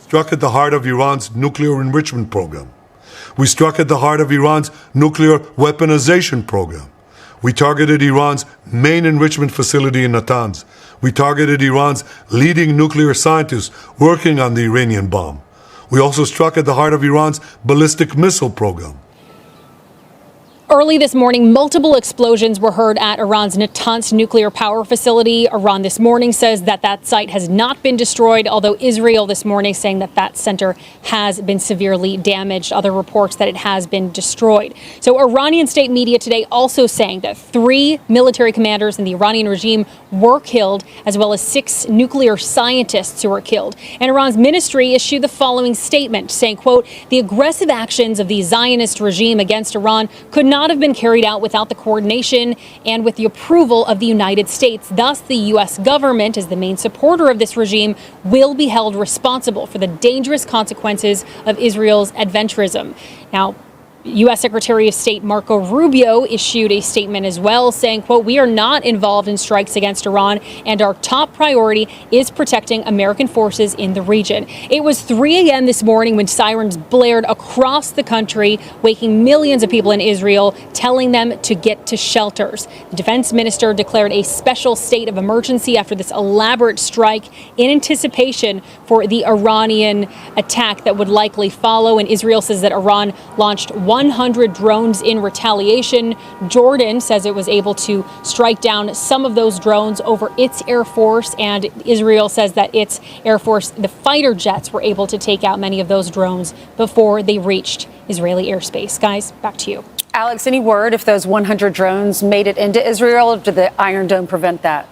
struck at the heart of Iran's nuclear enrichment program. We struck at the heart of Iran's nuclear weaponization program. We targeted Iran's main enrichment facility in Natanz. We targeted Iran's leading nuclear scientists working on the Iranian bomb. We also struck at the heart of Iran's ballistic missile program. Early this morning, multiple explosions were heard at Iran's Natanz nuclear power facility. Iran this morning says that that site has not been destroyed, although Israel this morning saying that that center has been severely damaged. Other reports that it has been destroyed. So Iranian state media today also saying that 3 military commanders in the Iranian regime were killed, as well as 6 nuclear scientists who were killed. And Iran's ministry issued the following statement saying, quote, the aggressive actions of the Zionist regime against Iran could not have been carried out without the coordination and with the approval of the United States. Thus, the U.S. government, as the main supporter of this regime, will be held responsible for the dangerous consequences of Israel's adventurism. Now, U.S. Secretary of State Marco Rubio issued a statement as well saying, quote, we are not involved in strikes against Iran and our top priority is protecting American forces in the region. It was 3 a.m. this morning when sirens blared across the country, waking millions of people in Israel, telling them to get to shelters. The defense minister declared a special state of emergency after this elaborate strike in anticipation for the Iranian attack that would likely follow. And Israel says that Iran launched 100 drones in retaliation. Jordan says it was able to strike down some of those drones over its air force, and Israel says that its air force, the fighter jets, were able to take out many of those drones before they reached Israeli airspace. Guys, back to you. Alex, any word if those 100 drones made it into Israel, or did the Iron Dome prevent that?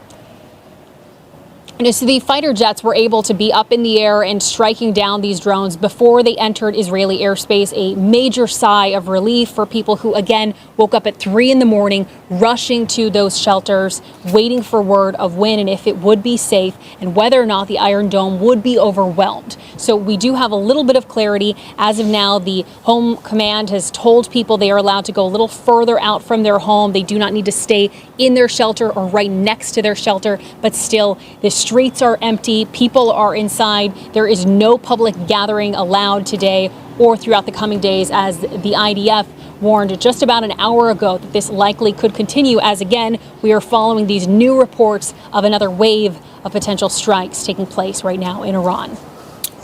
So the fighter jets were able to be up in the air and striking down these drones before they entered Israeli airspace. A major sigh of relief for people who, again, woke up at 3 in the morning, rushing to those shelters, waiting for word of when and if it would be safe and whether or not the Iron Dome would be overwhelmed. So we do have a little bit of clarity. As of now, the Home Command has told people they are allowed to go a little further out from their home. They do not need to stay in their shelter or right next to their shelter, but still, the streets are empty. People are inside. There is no public gathering allowed today or throughout the coming days, as the IDF warned just about an hour ago that this likely could continue, as again, we are following these new reports of another wave of potential strikes taking place right now in Iran.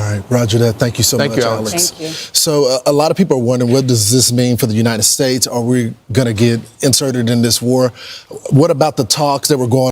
All right, roger that. Thank you so much, Alex. Thank you. So a lot of people are wondering, what does this mean for the United States? Are we going to get inserted in this war? What about the talks that were going